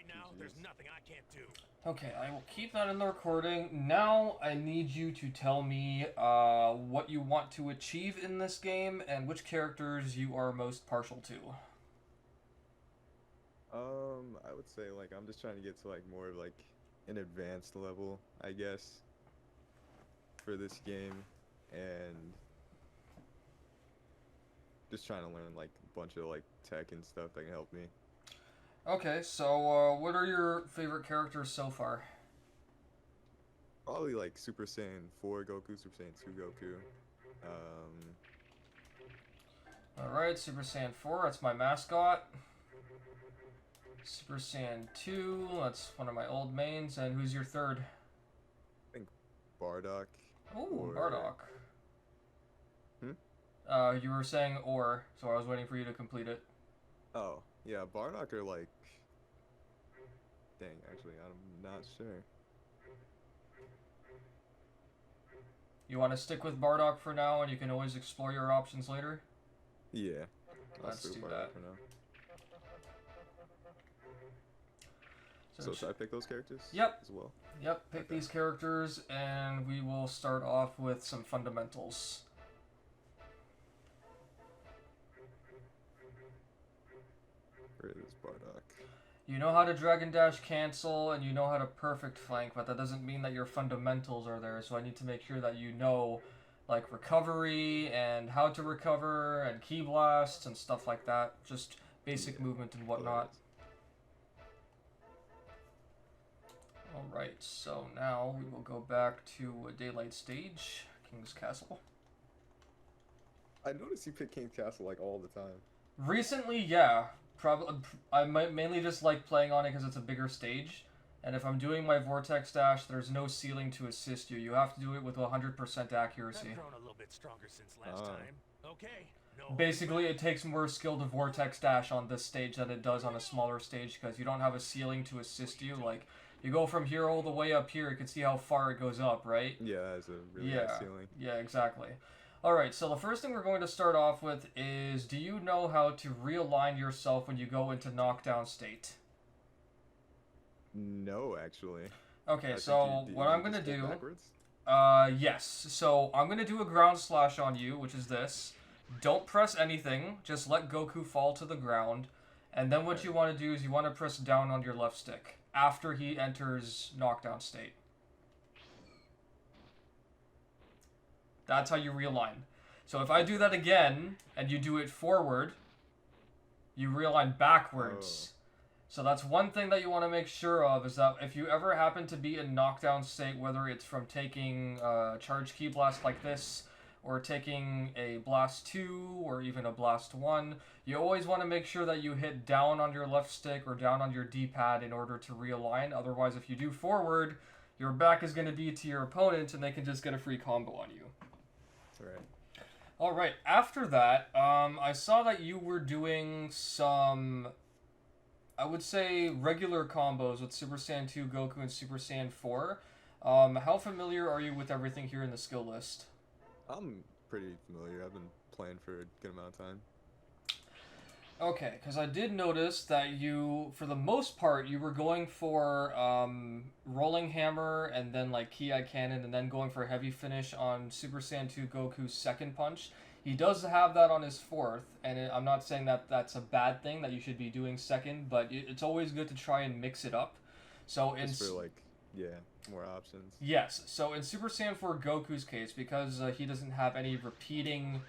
Right now, there's nothing I can't do. Okay, I will keep that in the recording. Now I need you to tell me what you want to achieve in this game and which characters you are most partial to. I would say like I'm just trying to get to like more of like an advanced level, I guess, for this game, and just trying to learn like a bunch of like tech and stuff that can help me. Okay, so what are your favorite characters so far? Probably like Super Saiyan 4 Goku, Super Saiyan 2 Goku. Um, Alright, Super Saiyan 4, that's my mascot. Super Saiyan 2, that's one of my old mains. And who's your third? I think Bardock. Oh, Or Bardock. hmm? You were saying or, so I was waiting for you to complete it. Oh, yeah, Bardock or like dang, actually, I'm not sure. You want to stick with Bardock for now, and you can always explore your options later? Yeah, I'll Let's stick do with that. Bardock for now. So, So should I pick those characters? Yep. As well. Yep, pick Okay. these characters, and we will start off with some fundamentals. Where is Bardock? You know how to Dragon Dash cancel, and you know how to perfect flank, but that doesn't mean that your fundamentals are there, so I need to make sure that you know, like, recovery, and how to recover, and key blasts, and stuff like that. Just basic Yeah. movement and Alright. whatnot. Alright, so now we will go back to a daylight stage, King's Castle. I noticed you pick King's Castle like all the time. Recently, yeah. Probably, I might mainly just like playing on it because it's a bigger stage. And if I'm doing my Vortex Dash, there's no ceiling to assist you. You have to do it with 100% accuracy. I've grown a little bit stronger since last time. Okay. No. Basically, it takes more skill to Vortex Dash on this stage than it does on a smaller stage because you don't have a ceiling to assist you. Like, you go from here all the way up here, you can see how far it goes up, right? Yeah, that is a really high ceiling. Yeah, exactly. Alright, so the first thing we're going to start off with is, do you know how to realign yourself when you go into knockdown state? No, actually. Okay, I so think you what I'm just going to go do... backwards? Yes. So I'm going to do a ground slash on you, which is this. Don't press anything, just let Goku fall to the ground. And then what you want to do is you want to press down on your left stick after he enters knockdown state. That's how you realign. So if I do that again, and you do it forward, you realign backwards. So that's one thing that you want to make sure of, is that if you ever happen to be in knockdown state, whether it's from taking charge key blast like this, or taking a blast 2, or even a blast 1, you always want to make sure that you hit down on your left stick or down on your D-pad in order to realign. Otherwise, if you do forward, your back is going to be to your opponent, and they can just get a free combo on you. Right. Alright, after that, I saw that you were doing some, I would say, regular combos with Super Saiyan 2 Goku and Super Saiyan 4. How familiar are you with everything here in the skill list? I'm pretty familiar. I've been playing for a good amount of time. Okay, because I did notice that you, for the most part, you were going for Rolling Hammer and then like Ki Cannon and then going for Heavy Finish on Super Saiyan 2 Goku's second punch. He does have that on his fourth, and I'm not saying that that's a bad thing, that you should be doing second, but it's always good to try and mix it up. So in Just for like, yeah, more options. Yes, so in Super Saiyan 4 Goku's case, because he doesn't have any repeating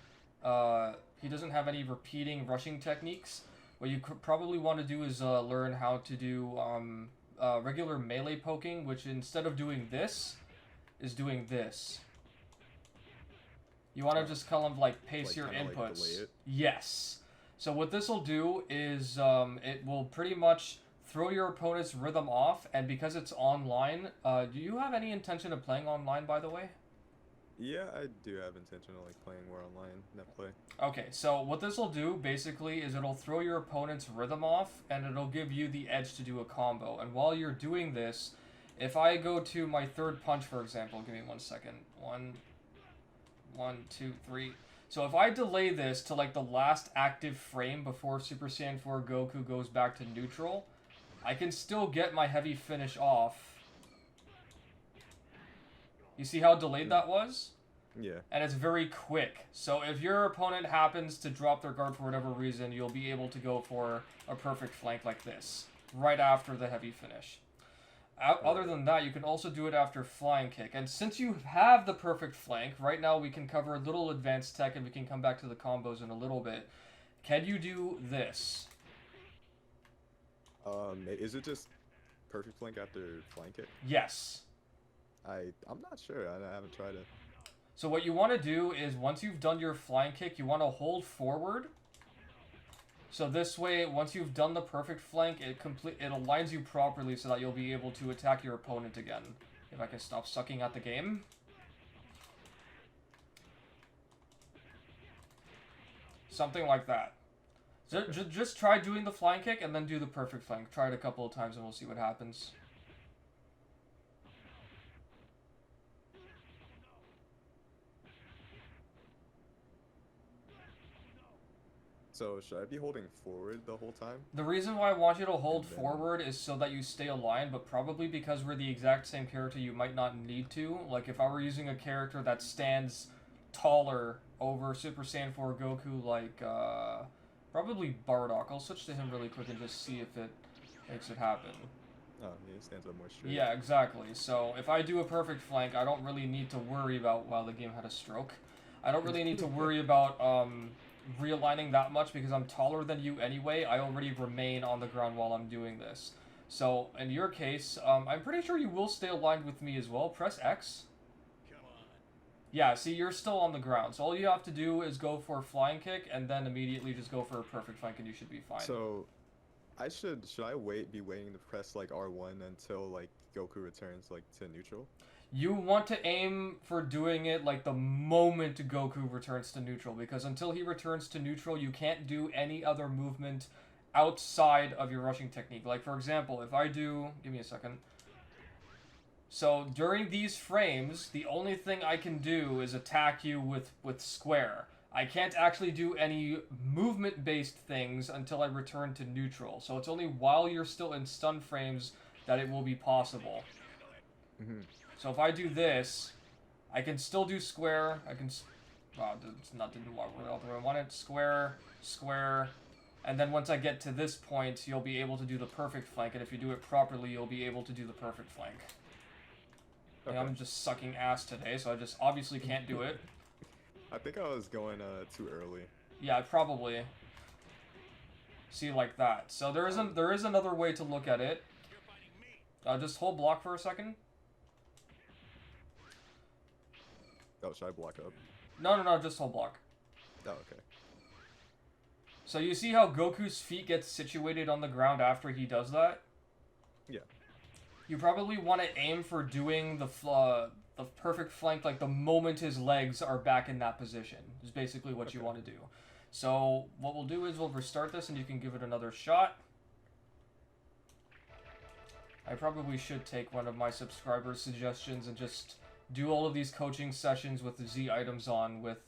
rushing techniques, what you probably want to do is learn how to do regular melee poking, which instead of doing this, is doing this. You want to just kind of like pace Like, your kinda, like, inputs. delay it? Yes. So what this will do is it will pretty much throw your opponent's rhythm off, and because it's online, do you have any intention of playing online, by the way? Yeah, I do have intention of like playing more online net play. Okay, so what this will do, basically, is it'll throw your opponent's rhythm off, and it'll give you the edge to do a combo. And while you're doing this, if I go to my third punch, for example, give me 1 second. One, two, three. So if I delay this to like the last active frame before Super Saiyan 4 Goku goes back to neutral, I can still get my heavy finish off. You see how delayed that was? Yeah. And it's very quick. So if your opponent happens to drop their guard for whatever reason, you'll be able to go for a perfect flank like this, right after the heavy finish. Other than that, you can also do it after flying kick. And since you have the perfect flank, right now we can cover a little advanced tech and we can come back to the combos in a little bit. Can you do this? Is it just perfect flank after flank kick? Yes. I'm not sure. I haven't tried it. So what you want to do is once you've done your flying kick, you want to hold forward. So this way, once you've done the perfect flank, it aligns you properly so that you'll be able to attack your opponent again. If I can stop sucking at the game. Something like that. So just try doing the flying kick and then do the perfect flank. Try it a couple of times and we'll see what happens. So should I be holding forward the whole time? The reason why I want you to hold forward is so that you stay aligned, but probably because we're the exact same character, you might not need to. Like, if I were using a character that stands taller over Super Saiyan 4 Goku, like, probably Bardock. I'll switch to him really quick and just see if it makes it happen. Oh, yeah, he stands up more straight. Yeah, exactly. So, if I do a perfect flank, I don't really need to worry about... Wow, the game had a stroke. I don't really need to worry about, realigning that much because I'm taller than you anyway. I already remain on the ground while I'm doing this. So, in your case, I'm pretty sure you will stay aligned with me as well. Press X. Come on. Yeah, see, you're still on the ground. So all you have to do is go for a flying kick and then immediately just go for a perfect flank and you should be fine. So, should I be waiting to press like R1 until like Goku returns like to neutral? You want to aim for doing it like the moment Goku returns to neutral, because until he returns to neutral, you can't do any other movement outside of your rushing technique. Like, for example, if I do... Give me a second. So, during these frames, the only thing I can do is attack you with square. I can't actually do any movement-based things until I return to neutral. So it's only while you're still in stun frames that it will be possible. Mm-hmm. So if I do this, I can still do square. I can... Wow, it's not didn't work out the way I wanted. Square, square. And then once I get to this point, you'll be able to do the perfect flank. And if you do it properly, you'll be able to do the perfect flank. Okay. I'm just sucking ass today, so I just obviously can't do it. I think I was going too early. Yeah, probably. See, like that. So there is another way to look at it. Just hold block for a second. Oh, should I block up? No, just hold block. Oh, okay. So you see how Goku's feet get situated on the ground after he does that? Yeah. You probably want to aim for doing the perfect flank like the moment his legs are back in that position. Is basically what you want to do. So what we'll do is we'll restart this and you can give it another shot. I probably should take one of my subscribers' suggestions and just do all of these coaching sessions with the Z items on with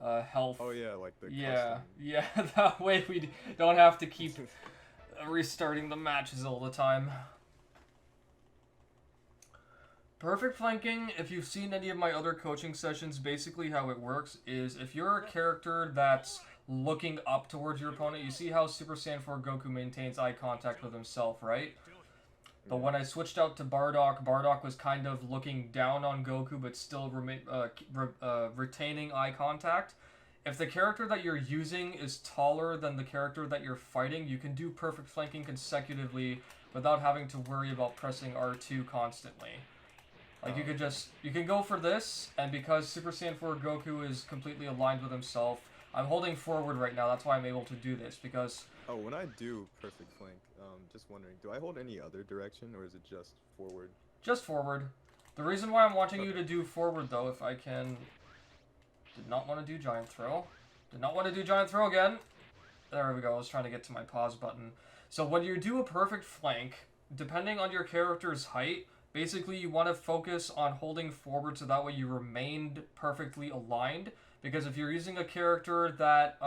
health. Oh yeah, like the Yeah, custom. yeah, that way we don't have to keep restarting the matches all the time. Perfect flanking, if you've seen any of my other coaching sessions, basically how it works is if you're a character that's looking up towards your opponent, you see how Super Saiyan 4 Goku maintains eye contact with himself, right? But when I switched out to Bardock, Bardock was kind of looking down on Goku but still retaining eye contact. If the character that you're using is taller than the character that you're fighting, you can do perfect flanking consecutively without having to worry about pressing R2 constantly. Like, you can go for this, and because Super Saiyan 4 Goku is completely aligned with himself, I'm holding forward right now, that's why I'm able to do this, because... Oh, when I do perfect flank, just wondering, do I hold any other direction, or is it just forward? Just forward. The reason why I'm wanting you to do forward, though, if I can... Did not want to do giant throw. Did not want to do giant throw again. There we go, I was trying to get to my pause button. So when you do a perfect flank, depending on your character's height, basically you want to focus on holding forward so that way you remained perfectly aligned. Because if you're using a character that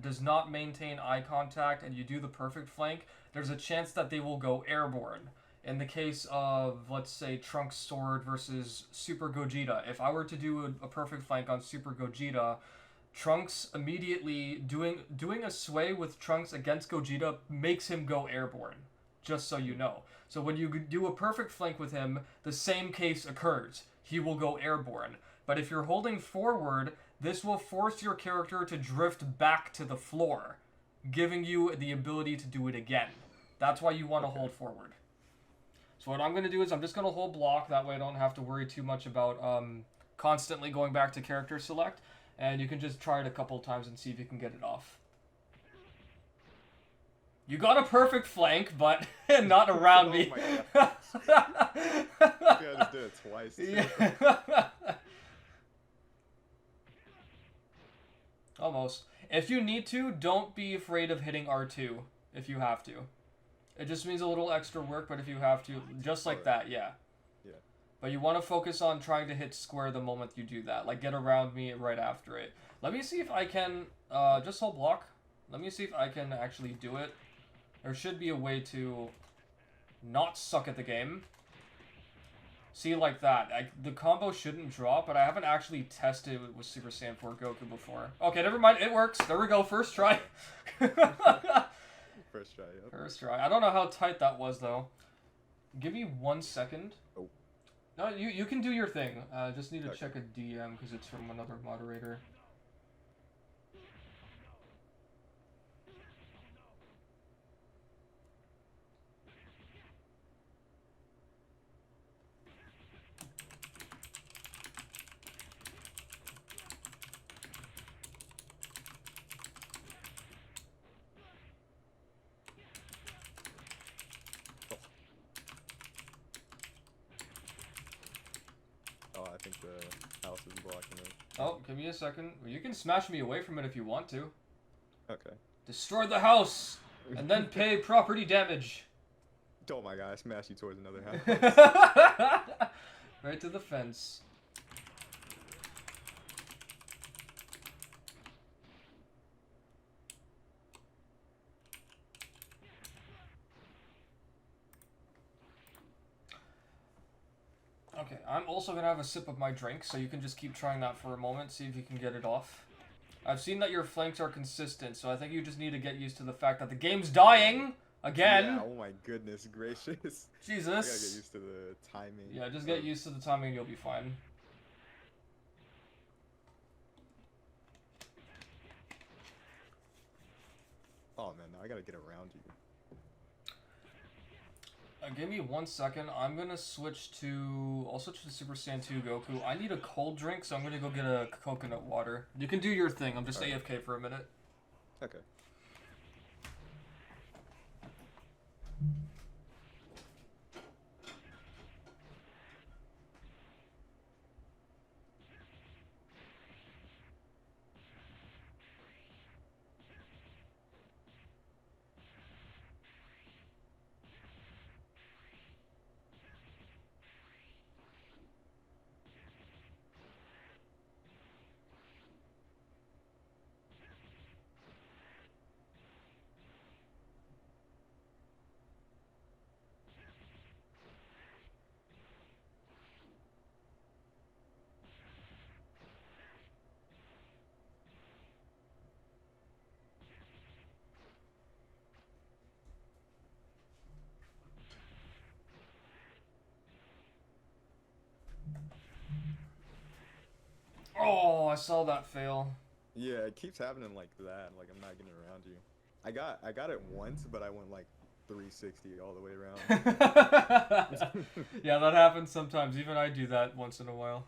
does not maintain eye contact and you do the perfect flank, there's a chance that they will go airborne. In the case of, let's say, Trunks Sword versus Super Gogeta, if I were to do a perfect flank on Super Gogeta, Trunks immediately doing a sway with Trunks against Gogeta makes him go airborne, just so you know. So when you do a perfect flank with him, the same case occurs. He will go airborne. But if you're holding forward, this will force your character to drift back to the floor, giving you the ability to do it again. That's why you want to hold forward. So what I'm going to do is I'm just going to hold block. That way I don't have to worry too much about constantly going back to character select. And you can just try it a couple times and see if you can get it off. You got a perfect flank, but not around me. Oh my God. I just did it twice. Yeah. Almost. If you need to, don't be afraid of hitting R2 if you have to. It just means a little extra work, but if you have to, just like that, yeah. Yeah. But you want to focus on trying to hit square the moment you do that. Like, get around me right after it. Let me see if I can, just hold block. Let me see if I can actually do it. There should be a way to not suck at the game. See, like that. The combo shouldn't drop, but I haven't actually tested it with Super Saiyan 4 Goku before. Okay, never mind. It works. There we go. First try. First try, yep. First try. I don't know how tight that was, though. Give me 1 second. Oh. No, you can do your thing. Just need to Okay. check a DM because it's from another moderator. Oh, I think the house is blocking it. Oh, give me a second. You can smash me away from it if you want to. Okay. Destroy the house, and then pay property damage. Oh my God, I smashed you towards another house. Right to the fence. Okay, I'm also gonna have a sip of my drink, so you can just keep trying that for a moment, see if you can get it off. I've seen that your flanks are consistent, so I think you just need to get used to the fact that the game's dying again. Yeah, oh my goodness gracious. I Jesus. gotta get used to the timing. Yeah, just get used to the timing and you'll be fine. Oh man, now I gotta get around you. Give me 1 second. I'm gonna switch to... I'll switch to Super Saiyan 2 Goku. I need a cold drink, so I'm gonna go get a coconut water. You can do your thing. I'm just Alright. AFK for a minute. Okay. Oh, I saw that fail. Yeah, it keeps happening like that. Like I'm not getting around you. I got it once, but I went like 360 all the way around. Yeah, that happens sometimes. Even I do that once in a while.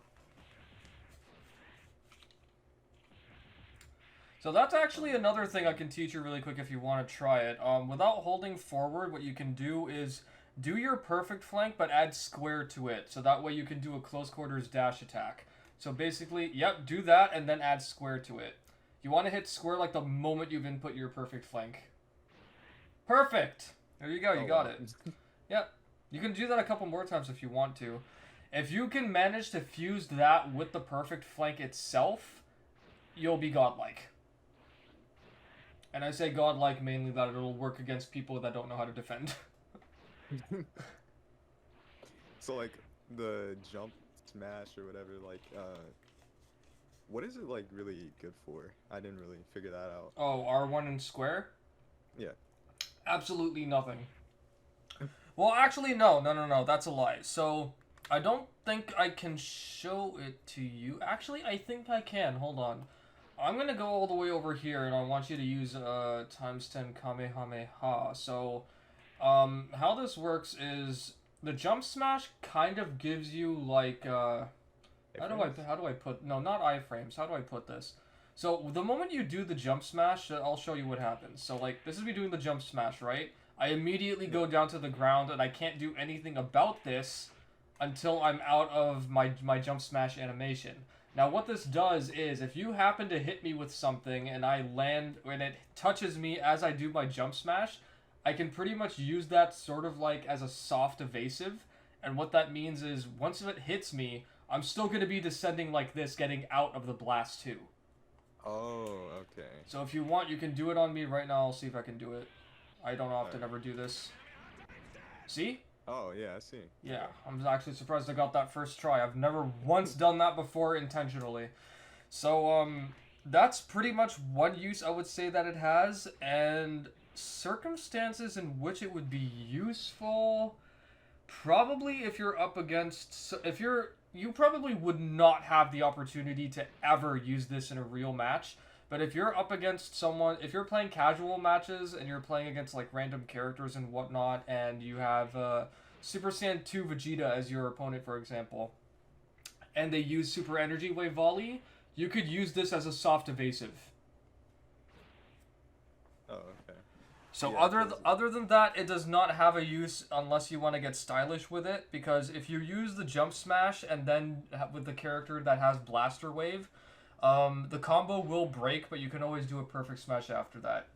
So that's actually another thing I can teach you really quick if you want to try it. Without holding forward, what you can do is do your perfect flank, but add square to it. So that way you can do a close quarters dash attack. So basically, yep, do that and then add square to it. You want to hit square like the moment you've input your perfect flank. Perfect! There you go, you got it. Yep. You can do that a couple more times if you want to. If you can manage to fuse that with the perfect flank itself, you'll be godlike. And I say godlike mainly that it'll work against people that don't know how to defend. So like the jump smash or whatever, like what is it like really good for? I didn't really figure that out. Oh, R1 and square? Yeah. Absolutely nothing. Well, actually, no, that's a lie. So, I don't think I can show it to you. Actually, I think I can. Hold on. I'm gonna go all the way over here, and I want you to use times 10 Kamehameha. So, how this works is the jump smash kind of gives you like how do I put no, not iframes. How do I put this? So the moment you do the jump smash, I'll show you what happens. So like this is me doing the jump smash, right? I immediately go down to the ground and I can't do anything about this until I'm out of my jump smash animation. Now what this does is if you happen to hit me with something and I land and it touches me as I do my jump smash, I can pretty much use that sort of like as a soft evasive. And what that means is once it hits me, I'm still going to be descending like this, getting out of the blast too. Oh, okay. So if you want, you can do it on me right now. I'll see if I can do it. I don't often ever do this. See? Oh, yeah, I see. Yeah, I'm actually surprised I got that first try. I've never once done that before intentionally. So, that's pretty much one use I would say that it has, and circumstances in which it would be useful, probably if you're up against, you probably would not have the opportunity to ever use this in a real match. But if you're up against someone, if you're playing casual matches and you're playing against like random characters and whatnot, and you have Super Saiyan 2 Vegeta as your opponent, for example, and they use Super Energy Wave Volley, you could use this as a soft evasive. Oh, okay. So Yeah, other than that, it does not have a use unless you want to get stylish with it, because if you use the jump smash and then with the character that has Blaster Wave, the combo will break, but you can always do a perfect smash after that.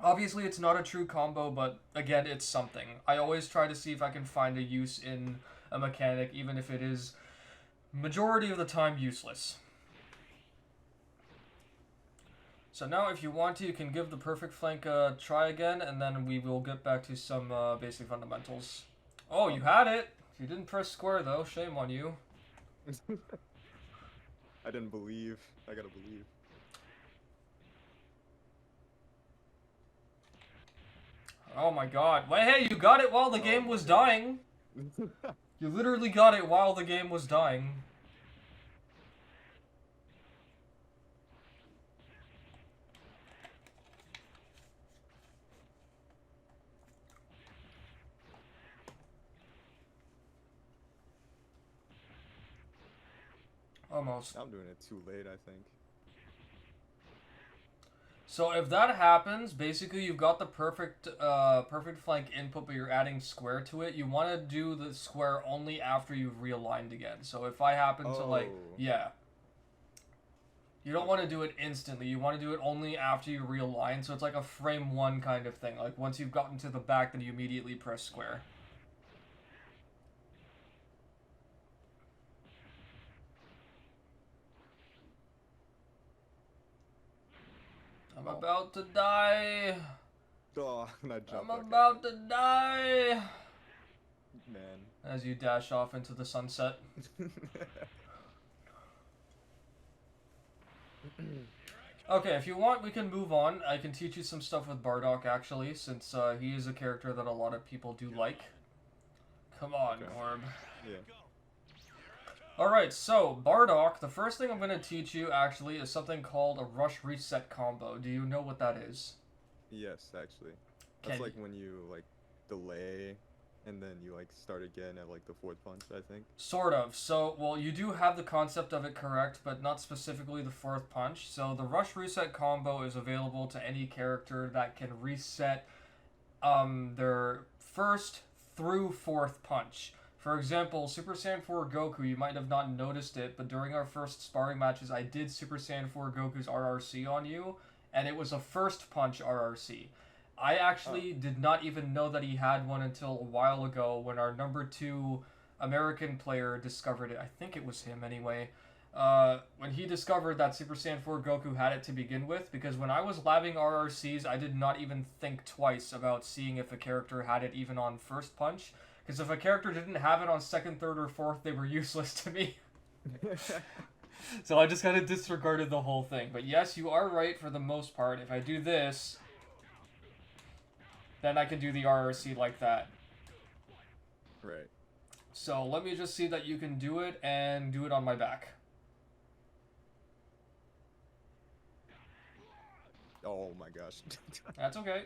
Obviously, it's not a true combo, but again, it's something. I always try to see if I can find a use in a mechanic, even if it is majority of the time useless. So now, if you want to, you can give the perfect flank a try again, and then we will get back to some basic fundamentals. Oh, you had it! You didn't press square, though. Shame on you. I didn't believe. I gotta believe. Oh my god. Wait, hey, you got it while the game was dying. You literally got it while the game was dying. Almost. I'm doing it too late, I think. So if that happens, basically you've got the perfect flank input, but you're adding square to it. You want to do the square only after you've realigned again. So if I happen to like, yeah. You don't want to do it instantly. You want to do it only after you realign. So it's like a frame one kind of thing. Like once you've gotten to the back, then you immediately press square. I'm about to die. Oh, that jump. I'm about to die. Man. As you dash off into the sunset. Okay, if you want, we can move on. I can teach you some stuff with Bardock, actually, since he is a character that a lot of people do like. Come on, Orb. Yeah. Alright, so, Bardock, the first thing I'm going to teach you, actually, is something called a Rush Reset combo. Do you know what that is? Yes, actually. That's like when you, like, delay, and then you, like, start again at, like, the fourth punch, I think. Sort of. So, well, you do have the concept of it correct, but not specifically the fourth punch. So, the Rush Reset combo is available to any character that can reset their first through fourth punch. For example, Super Saiyan 4 Goku, you might have not noticed it, but during our first sparring matches, I did Super Saiyan 4 Goku's RRC on you, and it was a first punch RRC. I actually did not even know that he had one until a while ago when our number 2 American player discovered it. I think it was him anyway. when he discovered that Super Saiyan 4 Goku had it to begin with, because when I was labbing RRCs, I did not even think twice about seeing if a character had it even on first punch, because if a character didn't have it on second, third, or fourth, they were useless to me. So I just kind of disregarded the whole thing. But yes, you are right for the most part. If I do this, then I can do the RRC like that. Right. So let me just see that you can do it, and do it on my back. Oh my gosh. That's okay.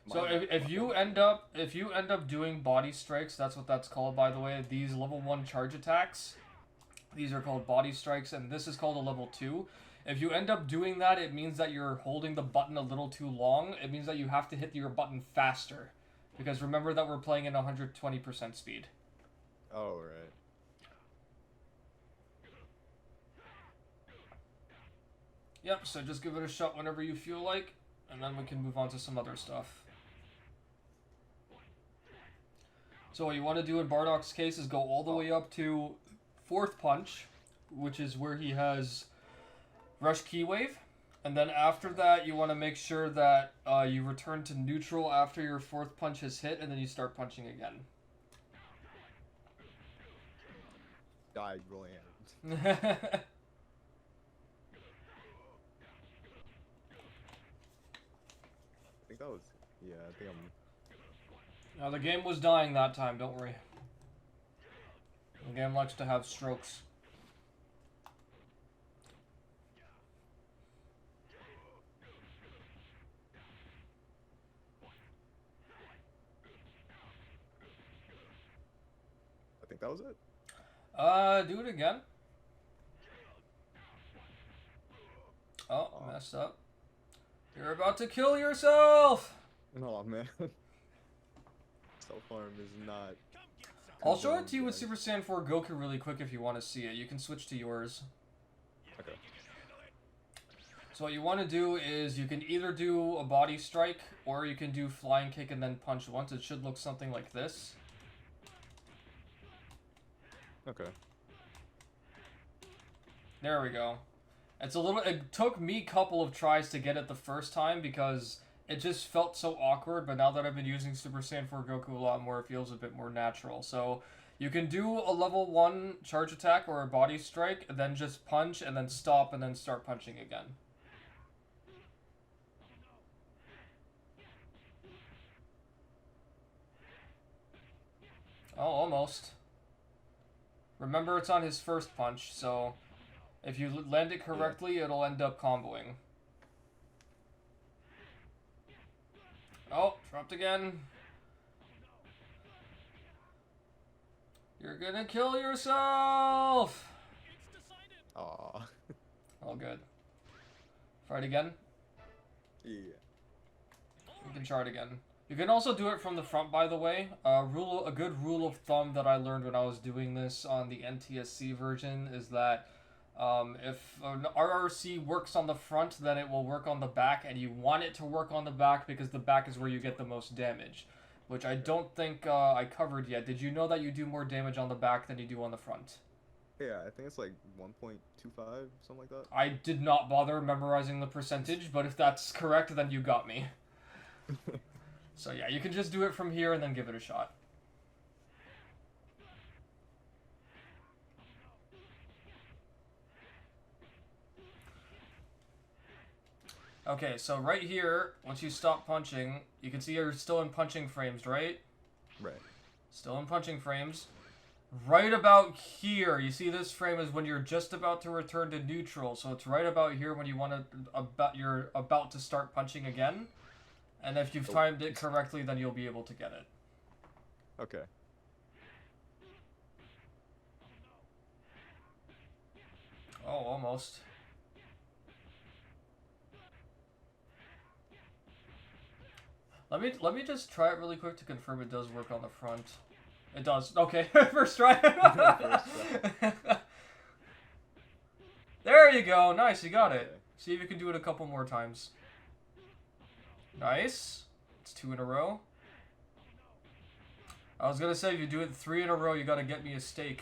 My So bad. if you end up doing body strikes, that's what that's called, by the way. These level 1 charge attacks, these are called body strikes, and this is called a level 2. If you end up doing that, it means that you're holding the button a little too long. It means that you have to hit your button faster, because remember that we're playing in 120% speed. Oh, right. Yep, so just give it a shot whenever you feel like, and then we can move on to some other stuff. So what you want to do in Bardock's case is go all the way up to 4th punch, which is where he has Rush Key Wave. And then after that, you want to make sure that you return to neutral after your 4th punch has hit, and then you start punching again. Die gland. Oh, I think that was. Yeah, I think I'm. now the game was dying that time, don't worry. The game likes to have strokes. I think that was it. Do it again. Oh, messed up. You're about to kill yourself! Oh man. Self-harm is not. I'll show it to you with guys. Super Saiyan 4 Goku really quick if you want to see it. You can switch to yours. Okay. So what you want to do is you can either do a body strike, or you can do flying kick and then punch once. It should look something like this. Okay. There we go. It's a little. It took me a couple of tries to get it the first time because it just felt so awkward. But now that I've been using Super Saiyan 4 Goku a lot more, it feels a bit more natural. So you can do a level 1 charge attack or a body strike, and then just punch, and then stop, and then start punching again. Oh, almost. Remember, it's on his first punch, so if you land it correctly, it'll end up comboing. Oh, dropped again. You're gonna kill yourself! Aw. All good. Try it again. Yeah. You can try it again. You can also do it from the front, by the way. A good rule of thumb that I learned when I was doing this on the NTSC version is that if an RRC works on the front, then it will work on the back, and you want it to work on the back because the back is where you get the most damage, which I don't think I covered yet. Did you know that you do more damage on the back than you do on the front? Yeah, I think it's like 1.25, something like that. I did not bother memorizing the percentage, but if that's correct, then you got me. So yeah, you can just do it from here and then give it a shot. Okay, so right here, once you stop punching, you can see you're still in punching frames, right? Right. Still in punching frames. Right about here, you see this frame is when you're just about to return to neutral, so it's right about here when you want to, you're about to start punching again. And if you've timed it correctly, then you'll be able to get it. Okay. Oh, almost. Let me just try it really quick to confirm it does work on the front. It does. Okay, first try. There you go. Nice, you got it. Okay. See if you can do it a couple more times. Nice. It's 2 in a row. I was gonna say if you do it 3 in a row, you gotta get me a steak.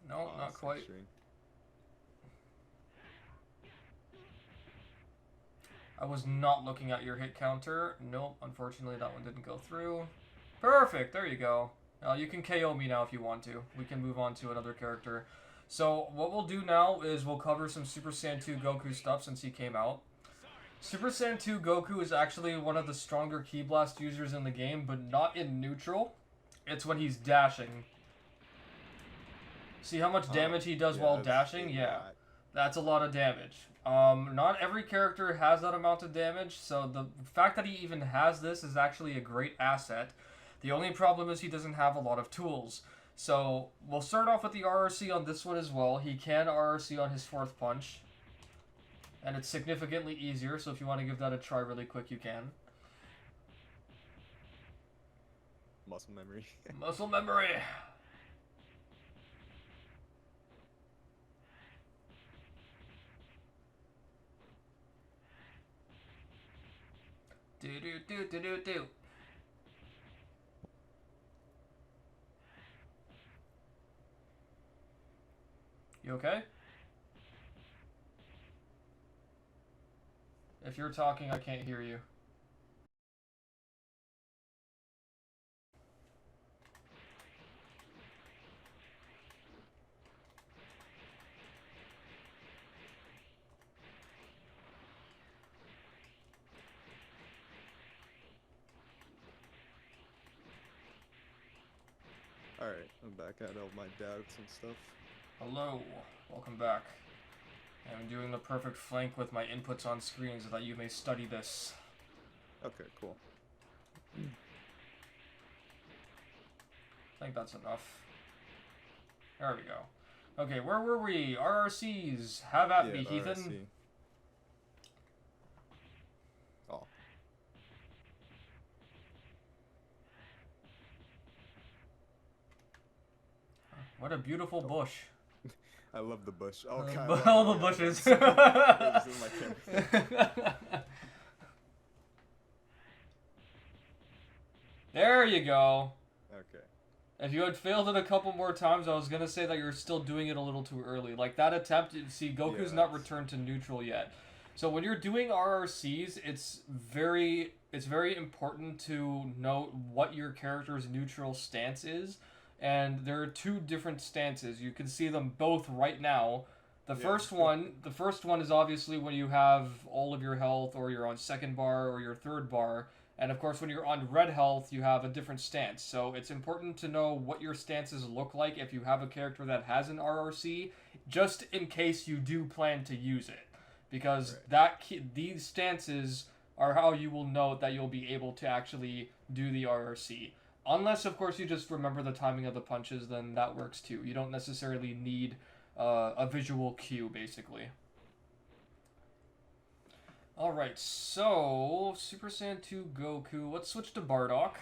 No, not quite. censoring. I was not looking at your hit counter. Nope, unfortunately that one didn't go through. Perfect, there you go. You can KO me now if you want to. We can move on to another character. So what we'll do now is we'll cover some Super Saiyan 2 Goku stuff since he came out. Super Saiyan 2 Goku is actually one of the stronger Ki Blast users in the game, but not in neutral. It's when he's dashing. See how much damage he does while dashing? Yeah, that's a lot of damage. Not every character has that amount of damage, so the fact that he even has this is actually a great asset. The only problem is he doesn't have a lot of tools. So we'll start off with the RRC on this one as well. He can RRC on his 4th punch. And it's significantly easier, so if you want to give that a try really quick, you can. Muscle memory. Muscle memory! Do. You okay? If you're talking, I can't hear you. Alright, I'm back at all my doubts and stuff. Hello, welcome back. I'm doing the perfect flank with my inputs on screen so that you may study this. Okay, cool. I think that's enough. There we go. Okay, where were we? RRCs. Have at me, Heathen. RRC. Oh. What a beautiful bush. I love the bush. Oh, God. All the bushes. This is my camera. There you go. Okay. If you had failed it a couple more times, I was going to say that you're still doing it a little too early. Like that attempt, see, Goku's not returned to neutral yet. So when you're doing RRCs, it's very important to note what your character's neutral stance is. And there are 2 different stances. You can see them both right now. The first one is obviously when you have all of your health, or you're on 2nd bar or your 3rd bar. And of course, when you're on red health, you have a different stance. So it's important to know what your stances look like if you have a character that has an RRC, just in case you do plan to use it. Because these stances are how you will know that you'll be able to actually do the RRC. Unless, of course, you just remember the timing of the punches, then that works too. You don't necessarily need a visual cue, basically. Alright, so Super Saiyan 2 Goku. Let's switch to Bardock.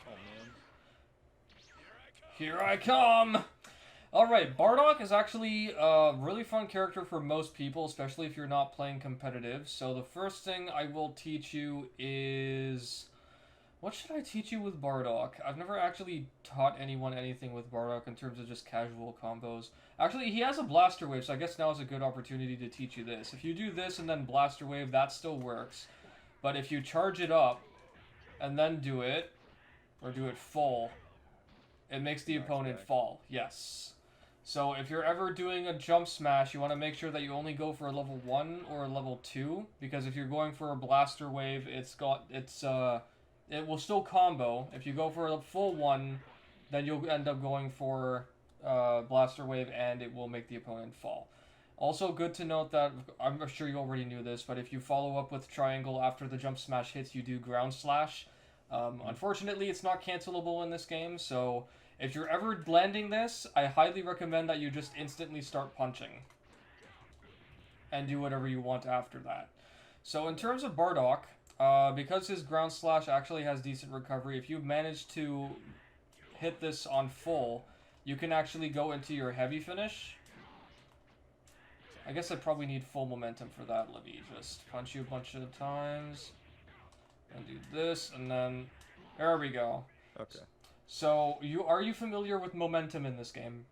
Oh, man. Here I come! Alright, Bardock is actually a really fun character for most people, especially if you're not playing competitive. So the first thing I will teach you is... What should I teach you with Bardock? I've never actually taught anyone anything with Bardock in terms of just casual combos. Actually, he has a Blaster Wave, so I guess now is a good opportunity to teach you this. If you do this and then Blaster Wave, that still works. But if you charge it up and then do it, or do it full, it makes the opponent fall. Yes. So if you're ever doing a jump smash, you want to make sure that you only go for a level 1 or a level 2, because if you're going for a Blaster Wave, it will still combo. If you go for a full 1, then you'll end up going for Blaster Wave, and it will make the opponent fall. Also, good to note that, I'm sure you already knew this, but if you follow up with Triangle after the jump smash hits, you do Ground Slash. Unfortunately, it's not cancelable in this game, so if you're ever landing this, I highly recommend that you just instantly start punching. And do whatever you want after that. So in terms of Bardock, because his Ground Slash actually has decent recovery, if you manage to hit this on full, you can actually go into your heavy finish. I guess I probably need full momentum for that. Let me just punch you a bunch of times. And do this, and then... There we go. Okay. So, are you familiar with momentum in this game?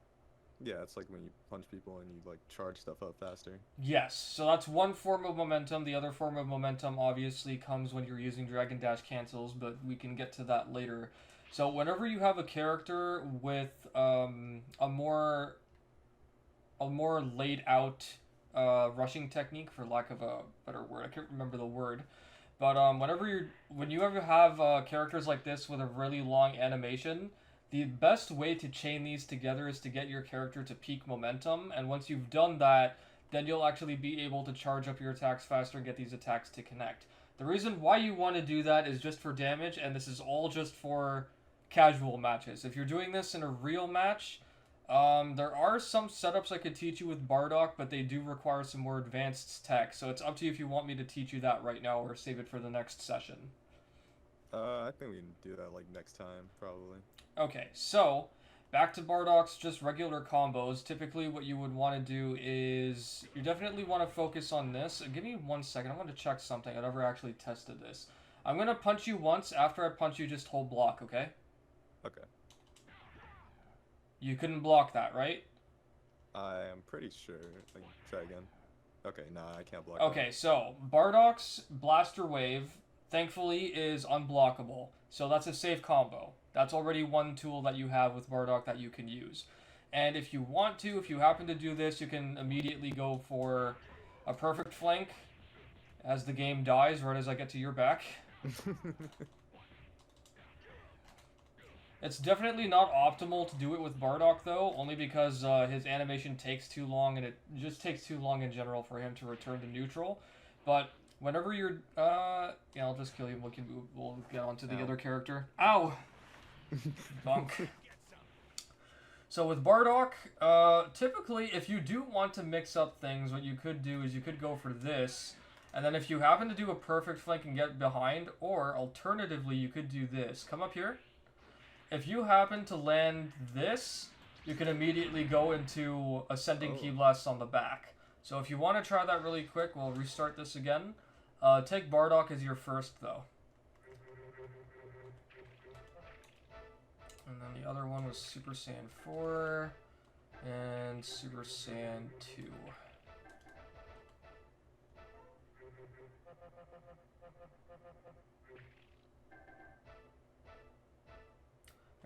Yeah, it's like when you punch people and you like charge stuff up faster. Yes. So that's one form of momentum. The other form of momentum obviously comes when you're using Dragon Dash cancels, but we can get to that later. So whenever you have a character with a more laid out rushing technique, for lack of a better word, I can't remember the word, but when you ever have characters like this with a really long animation, the best way to chain these together is to get your character to peak momentum, and once you've done that, then you'll actually be able to charge up your attacks faster and get these attacks to connect. The reason why you want to do that is just for damage, and this is all just for casual matches. If you're doing this in a real match, there are some setups I could teach you with Bardock, but they do require some more advanced tech, so it's up to you if you want me to teach you that right now or save it for the next session. I think we can do that like next time, probably. Okay, so back to Bardock's just regular combos. Typically what you would want to do is you definitely want to focus on this. Give me 1 second. I want to check something. I never actually tested this. I'm going to punch you once. After I punch you, just hold block, okay? Okay. You couldn't block that, right? I am pretty sure. Like, try again. Okay, nah, I can't block. Okay, so Bardock's Blaster Wave, thankfully, is unblockable. So that's a safe combo. That's already one tool that you have with Bardock that you can use. And if you want to, if you happen to do this, you can immediately go for a perfect flank as the game dies, right as I get to your back. It's definitely not optimal to do it with Bardock, though, only because his animation takes too long, and it just takes too long in general for him to return to neutral. But whenever you're... yeah, I'll just kill you. We'll get on to the other character. Ow! Bunk. So with Bardock, typically, if you do want to mix up things, what you could do is you could go for this, and then if you happen to do a perfect flank and get behind, or alternatively, you could do this. Come up here. If you happen to land this, you can immediately go into Ascending Ki Blast on the back. So if you want to try that really quick, we'll restart this again. Take Bardock as your first, though. And then the other one was Super Saiyan 4 and Super Saiyan 2.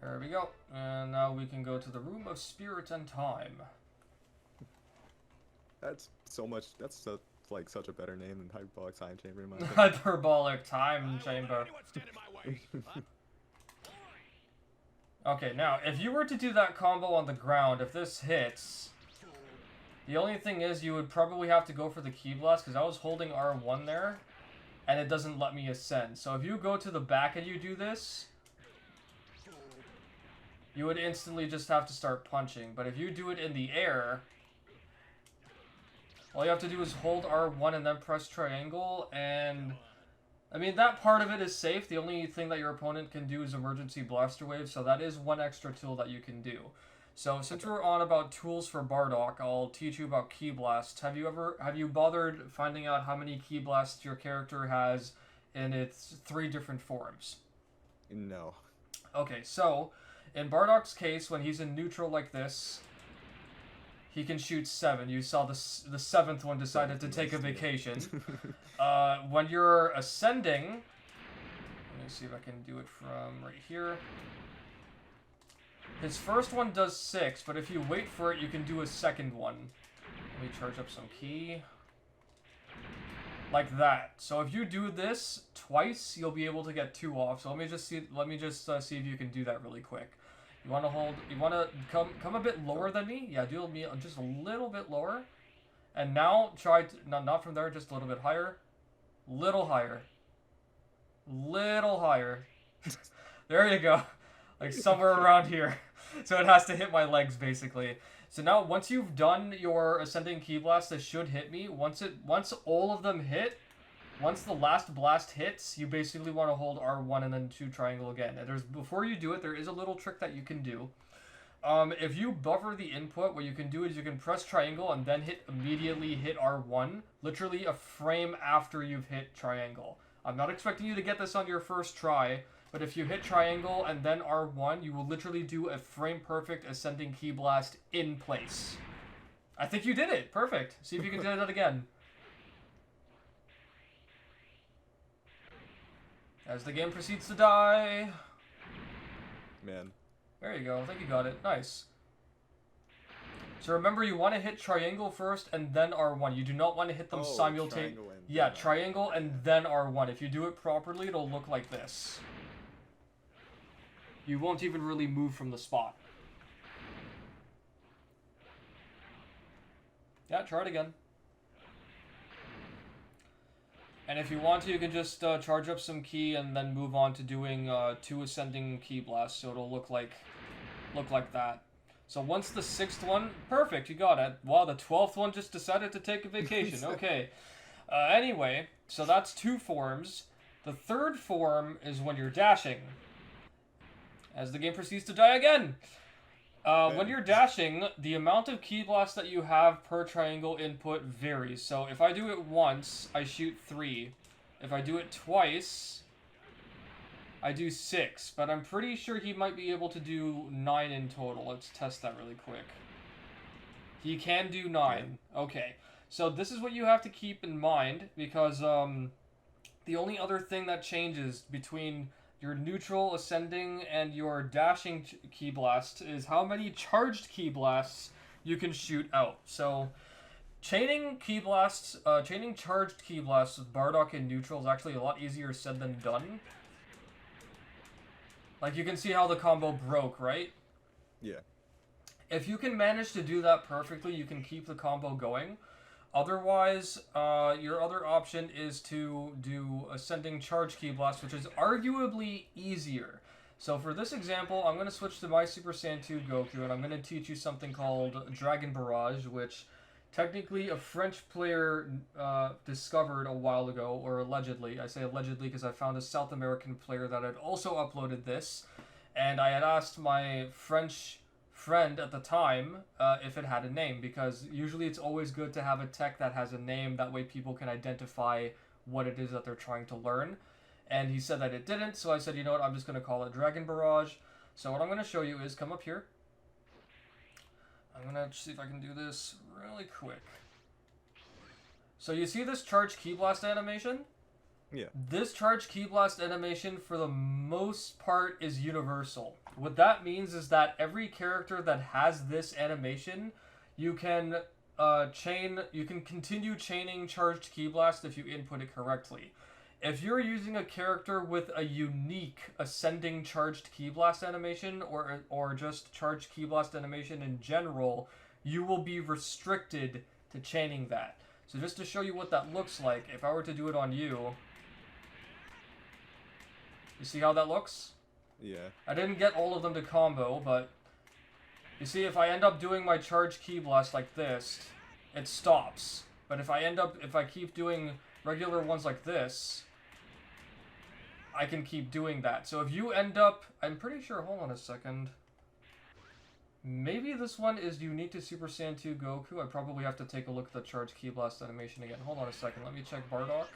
There we go. And now we can go to the Room of Spirit and Time. That's so much. That's so, like such a better name than Hyperbolic Time Chamber in my opinion. Hyperbolic Time Chamber. Okay, now, if you were to do that combo on the ground, if this hits, the only thing is you would probably have to go for the Ki Blast, because I was holding R1 there, and it doesn't let me ascend. So if you go to the back and you do this, you would instantly just have to start punching. But if you do it in the air, all you have to do is hold R1 and then press triangle, and... I mean, that part of it is safe. The only thing that your opponent can do is Emergency Blaster Wave, so that is one extra tool that you can do. So, since we're on about tools for Bardock, I'll teach you about Ki Blast. Have you bothered finding out how many Ki Blasts your character has in its 3 different forms? No. Okay, so, in Bardock's case, when he's in neutral like this, he can shoot 7. You saw the 7th one decided to take a vacation. When you're ascending, let me see if I can do it from right here. His first one does 6, but if you wait for it, you can do a second one. Let me charge up some ki. Like that. So if you do this twice, you'll be able to get 2 off. So let me just see if you can do that really quick. You want to hold, you want to come a bit lower than me? Yeah, do me just a little bit lower. And now try to, not from there, just a little bit higher. Little higher. Little higher. There you go. Like somewhere around here. So it has to hit my legs basically. So now once you've done your Ascending Ki Blast, this should hit me. Once all of them hit, once the last blast hits, you basically want to hold R1 and then 2 triangle again. And before you do it, there is a little trick that you can do. If you buffer the input, what you can do is you can press triangle and then immediately hit R1, literally a frame after you've hit triangle. I'm not expecting you to get this on your first try, but if you hit triangle and then R1, you will literally do a frame-perfect ascending ki blast in place. I think you did it. Perfect. See if you can do that again. As the game proceeds to die. Man. There you go. I think you got it. Nice. So remember, you want to hit triangle first and then R1. You do not want to hit them simultaneously. Yeah, triangle and then R1. If you do it properly, it'll look like this. You won't even really move from the spot. Yeah, try it again. And if you want to, you can just charge up some ki and then move on to doing 2 ascending ki blasts, so it'll look like that. So once the 6th one, perfect, you got it. Wow, the 12th one just decided to take a vacation. Okay. Anyway, so that's 2 forms. The 3rd form is when you're dashing. As the game proceeds to die again. When you're dashing, the amount of ki blasts that you have per triangle input varies. So if I do it once, I shoot 3. If I do it twice, I do 6. But I'm pretty sure he might be able to do 9 in total. Let's test that really quick. He can do 9. Okay. So this is what you have to keep in mind, because the only other thing that changes between your neutral, ascending, and your dashing ki blast is how many charged ki blasts you can shoot out. So, chaining charged ki blasts with Bardock in neutral is actually a lot easier said than done. Like, you can see how the combo broke, right? Yeah. If you can manage to do that perfectly, you can keep the combo going. Otherwise, your other option is to do ascending charge ki blast, which is arguably easier. So for this example, I'm going to switch to my Super Saiyan 2 Goku, and I'm going to teach you something called Dragon Barrage, which technically a French player discovered a while ago, or allegedly. I say allegedly because I found a South American player that had also uploaded this, and I had asked my French friend at the time if it had a name, because usually it's always good to have a tech that has a name, that way people can identify what it is that they're trying to learn. And he said that it didn't, so I said, you know what, I'm just going to call it Dragon Barrage. So what I'm going to show you is, come up here. I'm going to see if I can do this really quick. So you see this charge ki blast animation? Yeah. This charge ki blast animation, for the most part, is universal. What that means is that every character that has this animation, you can continue chaining charged ki blast if you input it correctly. If you're using a character with a unique ascending charged ki blast animation, or just charged ki blast animation in general, you will be restricted to chaining that. So just to show you what that looks like, if I were to do it on you, you see how that looks? Yeah. I didn't get all of them to combo, but you see, if I end up doing my charge ki blast like this, it stops. But if I keep doing regular ones like this, I can keep doing that. So if you end up, I'm pretty sure, hold on a second. Maybe this one is unique to Super Saiyan 2 Goku. I probably have to take a look at the charge ki blast animation again. Hold on a second, let me check Bardock.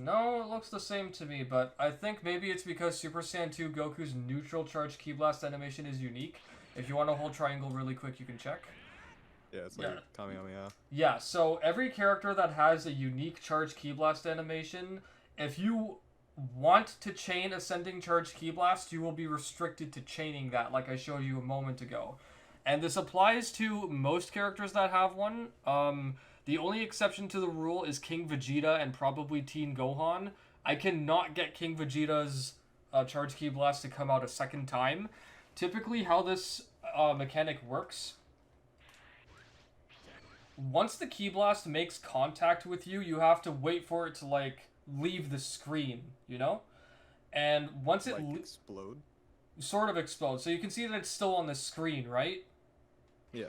No, it looks the same to me, but I think maybe it's because Super Saiyan 2 Goku's neutral charge ki blast animation is unique. If you want to hold triangle really quick, you can check. Yeah, it's like Kamehameha. Yeah, so every character that has a unique charge ki blast animation, if you want to chain ascending charge ki blast, you will be restricted to chaining that, like I showed you a moment ago. And this applies to most characters that have one. The only exception to the rule is King Vegeta and probably Teen Gohan. I cannot get King Vegeta's charge ki blast to come out a second time. Typically, how this mechanic works, once the ki blast makes contact with you, you have to wait for it to, like, leave the screen, you know? And once it explode? Sort of explode. So you can see that it's still on the screen, right? Yeah.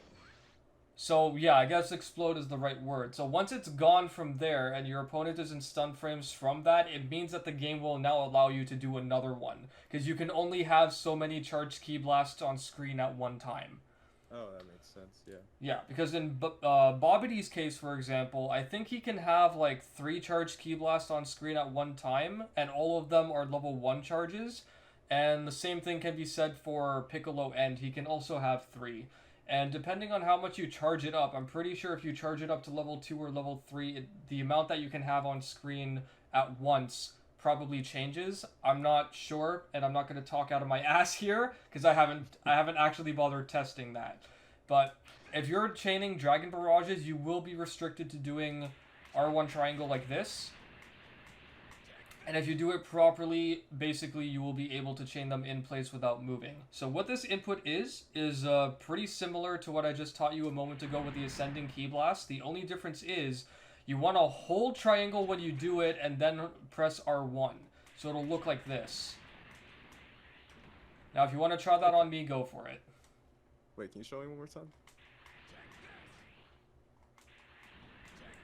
So, yeah, I guess explode is the right word. So once it's gone from there and your opponent is in stun frames from that, it means that the game will now allow you to do another one. Because you can only have so many charged ki blasts on screen at one time. Oh, that makes sense. Yeah. Yeah, because in Bobbity's case, for example, I think he can have like 3 charged Ki Blasts on screen at one time, and all of them are level 1 charges. And the same thing can be said for Piccolo End. He can also have 3. And depending on how much you charge it up, I'm pretty sure if you charge it up to level 2 or level 3, the amount that you can have on screen at once probably changes. I'm not sure, and I'm not going to talk out of my ass here because I haven't actually bothered testing that. But if you're chaining Dragon Barrages, you will be restricted to doing R1 triangle like this. And if you do it properly, basically you will be able to chain them in place without moving. So what this input is pretty similar to what I just taught you a moment ago with the Ascending Ki Blast. The only difference is you want to hold triangle when you do it and then press R1. So it'll look like this. Now if you want to try that on me, go for it. Wait, can you show me one more time?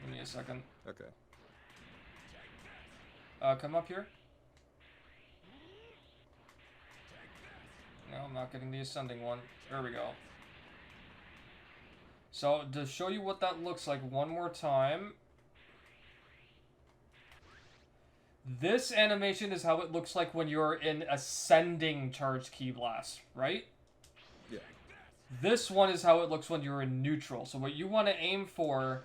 Give me a second. Okay. Come up here. No, I'm not getting the ascending one. There we go. So, to show you what that looks like one more time. This animation is how it looks like when you're in ascending charged Ki Blast, right? Yeah. This one is how it looks when you're in neutral. So what you want to aim for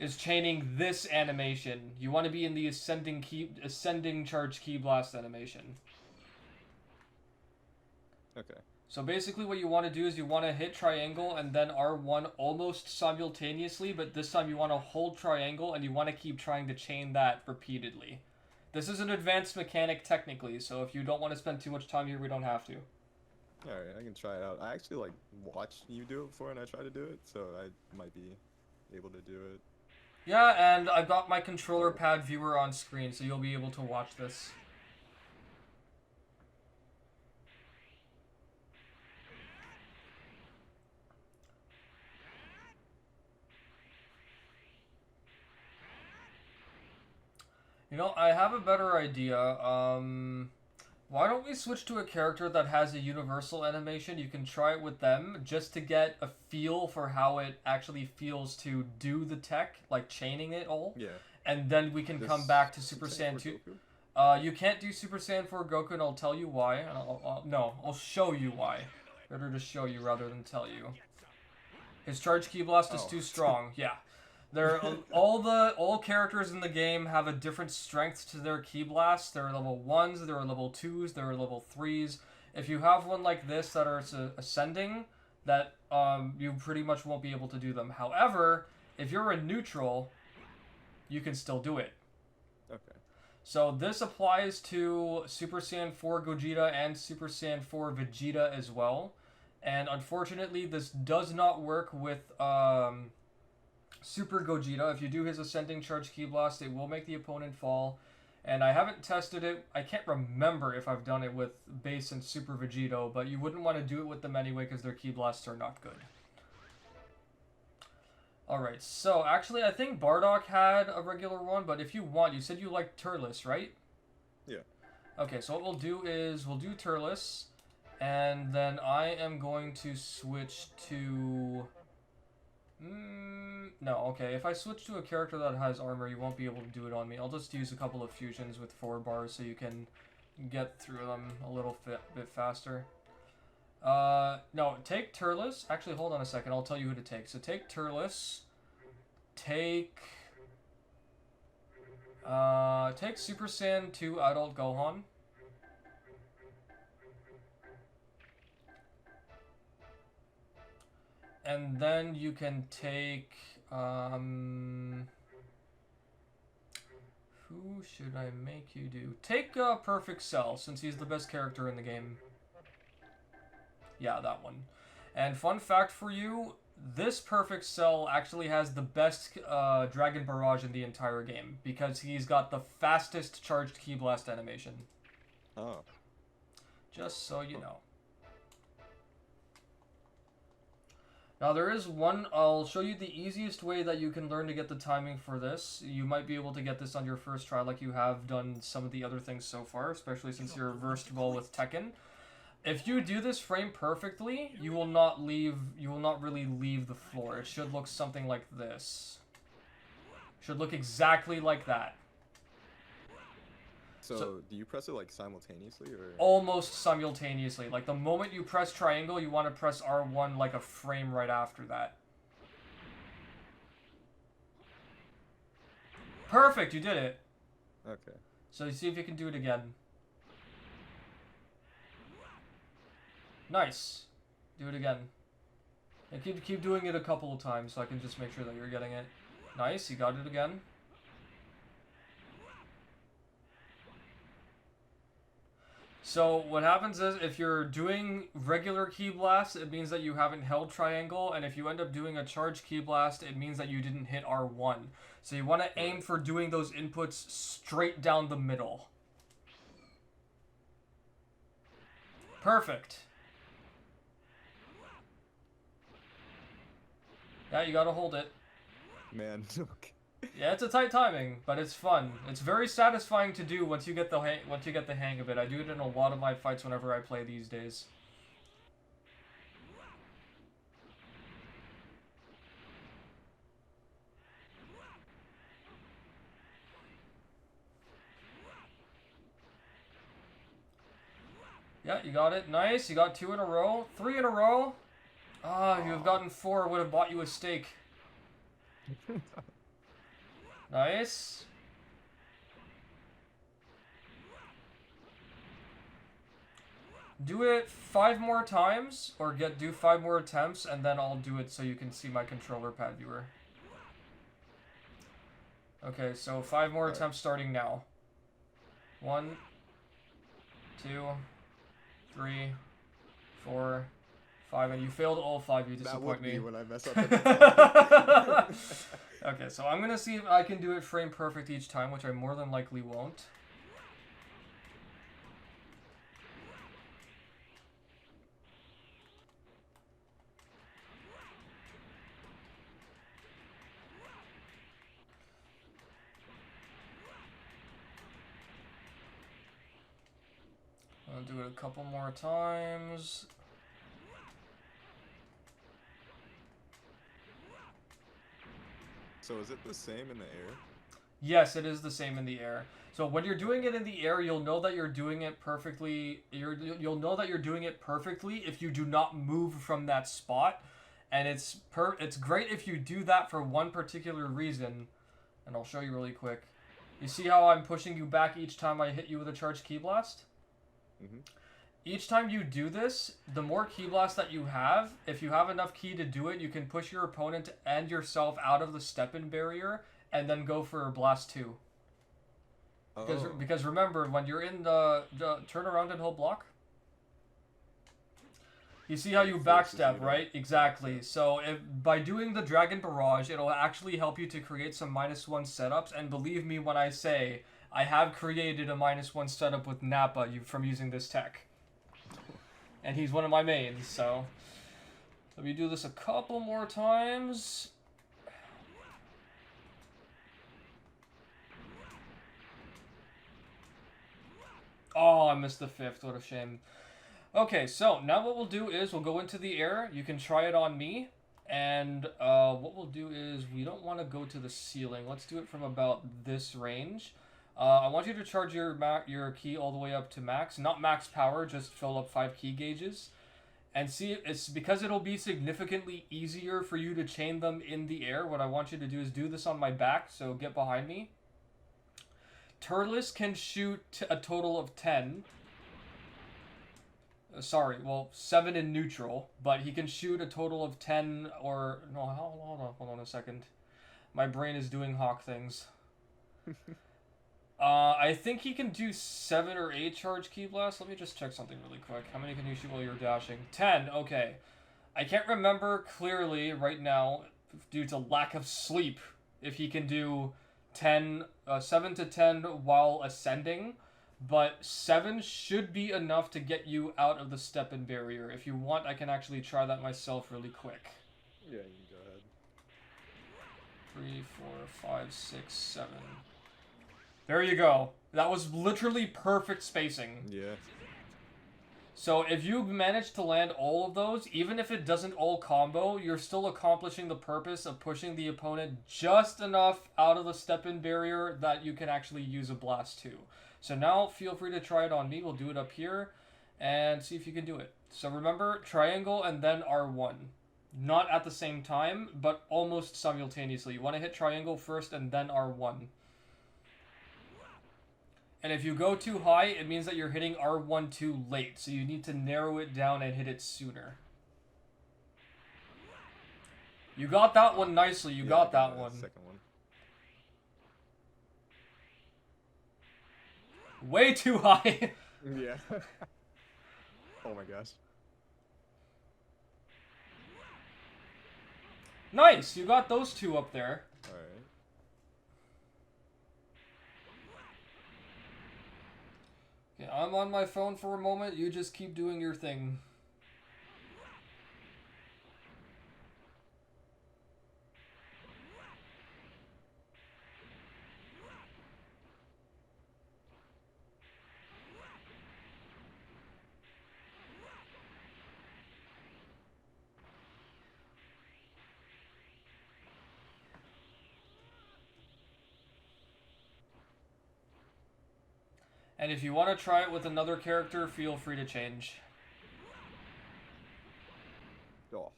is chaining this animation. You want to be in the ascending charge Ki Blast animation. Okay. So basically what you want to do is you want to hit triangle and then R1 almost simultaneously, but this time you want to hold triangle and you want to keep trying to chain that repeatedly. This is an advanced mechanic technically, so if you don't want to spend too much time here, we don't have to. Alright, I can try it out. I actually like watched you do it before and I tried to do it, so I might be able to do it. Yeah, and I've got my controller pad viewer on screen, so you'll be able to watch this. You know, I have a better idea. Why don't we switch to a character that has a universal animation? You can try it with them just to get a feel for how it actually feels to do the tech, like chaining it all. Yeah. And then we can come back to Super Saiyan 2. You can't do Super Saiyan 4 Goku, and I'll tell you why. And I'll show you why. Better to show you rather than tell you. His charge Ki Blast is too strong. Yeah. All characters in the game have a different strength to their Ki Blast. There are level 1s, there are level 2s, there are level 3s. If you have one like this that are ascending, that you pretty much won't be able to do them. However, if you're in neutral, you can still do it. Okay. So this applies to Super Saiyan 4 Gogeta and Super Saiyan 4 Vegeta as well. And unfortunately, this does not work with Super Gogeta. If you do his Ascending Charge Ki Blast, it will make the opponent fall. And I haven't tested it. I can't remember if I've done it with Base and Super Vegito, but you wouldn't want to do it with them anyway because their Ki Blasts are not good. Alright, so actually I think Bardock had a regular one, but if you want, you said you liked Turles, right? Yeah. Okay, so what we'll do is we'll do Turles, and then I am going to switch to... no, okay, if I switch to a character that has armor, you won't be able to do it on me. I'll just use a couple of fusions with 4 bars so you can get through them a little bit faster. No, take Turles. Actually, hold on a second. I'll tell you who to take. So take Turles. Take Super Saiyan 2 Adult Gohan. And then you can take, who should I make you do? Take Perfect Cell, since he's the best character in the game. Yeah, that one. And fun fact for you, this Perfect Cell actually has the best Dragon Barrage in the entire game, because he's got the fastest charged Ki Blast animation. Oh. Just so you know. Now there is one, I'll show you the easiest way that you can learn to get the timing for this. You might be able to get this on your first try like you have done some of the other things so far, especially since you're versed well with Tekken. If you do this frame perfectly, you will not really leave the floor. It should look something like this. Should look exactly like that. So do you press it like simultaneously or? Almost simultaneously. Like the moment you press triangle, you want to press R1 like a frame right after that. Perfect, you did it. Okay. So see if you can do it again. Nice. Do it again. And keep doing it a couple of times so I can just make sure that you're getting it. Nice, you got it again. So what happens is if you're doing regular key blast, it means that you haven't held triangle, and if you end up doing a charge key blast, it means that you didn't hit R1. So you want to aim for doing those inputs straight down the middle. Perfect. Yeah, you gotta hold it. Man, okay. Yeah, it's a tight timing, but it's fun. It's very satisfying to do once you get the hang of it. I do it in a lot of my fights whenever I play these days. Yeah, you got it. Nice. You got 2 in a row. 3 in a row. Ah, you have gotten 4. Would have bought you a steak. Nice. Do it 5 more times, or do 5 more attempts, and then I'll do it so you can see my controller pad viewer. Okay, so 5 more attempts starting now. 1, 2, 3, 4, 5, and you failed all 5. You disappoint me. That would be when I mess up at the time. Okay, so I'm gonna see if I can do it frame perfect each time, which I more than likely won't. I'll do it a couple more times. So is it the same in the air? Yes, it is the same in the air. So when you're doing it in the air, you'll know that you're doing it perfectly. You'll know that you're doing it perfectly if you do not move from that spot. And it's great if you do that for one particular reason. And I'll show you really quick. You see how I'm pushing you back each time I hit you with a charged Ki Blast? Mm-hmm. Each time you do this, the more Ki Blast that you have, if you have enough Ki to do it, you can push your opponent and yourself out of the step-in barrier and then go for a Blast 2. Because remember, when you're in the turn around and hold block, you see how you backstep, right? Exactly. So by doing the Dragon Barrage, it'll actually help you to create some -1 setups. And believe me when I say, I have created a -1 setup with Nappa from using this tech. And he's one of my mains, so let me do this a couple more times. Oh, I missed the 5th. What a shame. Okay, so now what we'll do is we'll go into the air. You can try it on me. And what we'll do is we don't want to go to the ceiling. Let's do it from about this range. I want you to charge your Ki all the way up to max. Not max power, just fill up 5 Ki gauges. And see, it's because it'll be significantly easier for you to chain them in the air. What I want you to do is do this on my back, so get behind me. Turles can shoot a total of 10. Sorry, well, 7 in neutral, but he can shoot a total of 10 or... No, hold on a second. My brain is doing hawk things. I think he can do 7 or 8 charge Ki Blast. Let me just check something really quick. How many can you shoot while you're dashing? 10, okay. I can't remember clearly right now, due to lack of sleep, if he can do 7 to 10 while ascending. But 7 should be enough to get you out of the step-in barrier. If you want, I can actually try that myself really quick. Yeah, you can go ahead. 3, 4, 5, 6, 7. There you go. That was literally perfect spacing. Yeah. So if you manage to land all of those, even if it doesn't all combo, you're still accomplishing the purpose of pushing the opponent just enough out of the step-in barrier that you can actually use a blast too. So now feel free to try it on me. We'll do it up here and see if you can do it. So remember, triangle and then R1. Not at the same time, but almost simultaneously. You want to hit triangle first and then R1. And if you go too high, it means that you're hitting R1 too late. So you need to narrow it down and hit it sooner. You got that one nicely. You got that one. Second one. Way too high. Yeah. Oh my gosh. Nice. You got those two up there. Alright. Okay, I'm on my phone for a moment. You just keep doing your thing. And if you want to try it with another character, feel free to change. Oh.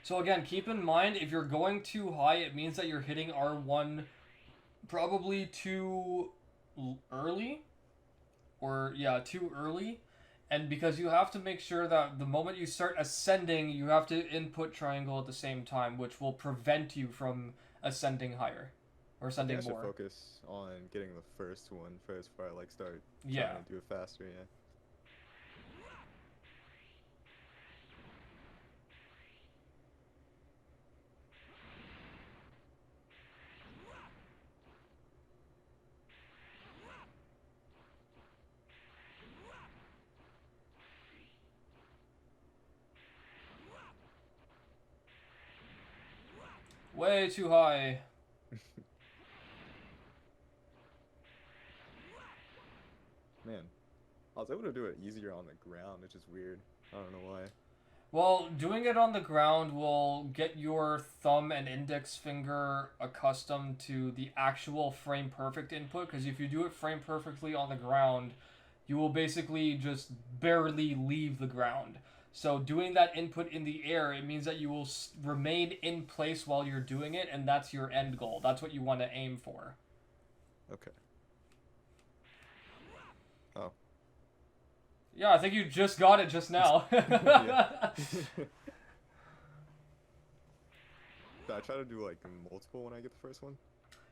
So again, keep in mind, if you're going too high, it means that you're hitting R1 probably too early. Or, yeah, too early. And because you have to make sure that the moment you start ascending, you have to input triangle at the same time, which will prevent you from ascending higher. Or ascending I should more. focus on getting the first one first before I like start Yeah. trying to do it faster, yeah. Way too high. Man, I was able to do it easier on the ground, which is weird. I don't know why. Well, doing it on the ground will get your thumb and index finger accustomed to the actual frame perfect input, because if you do it frame perfectly on the ground, you will basically just barely leave the ground. So doing that input in the air, it means that you will remain in place while you're doing it, and that's your end goal. That's what you want to aim for. Okay. Oh. Yeah, I think you just got it just now. Yeah. Did I try to do like multiple when I get the first one?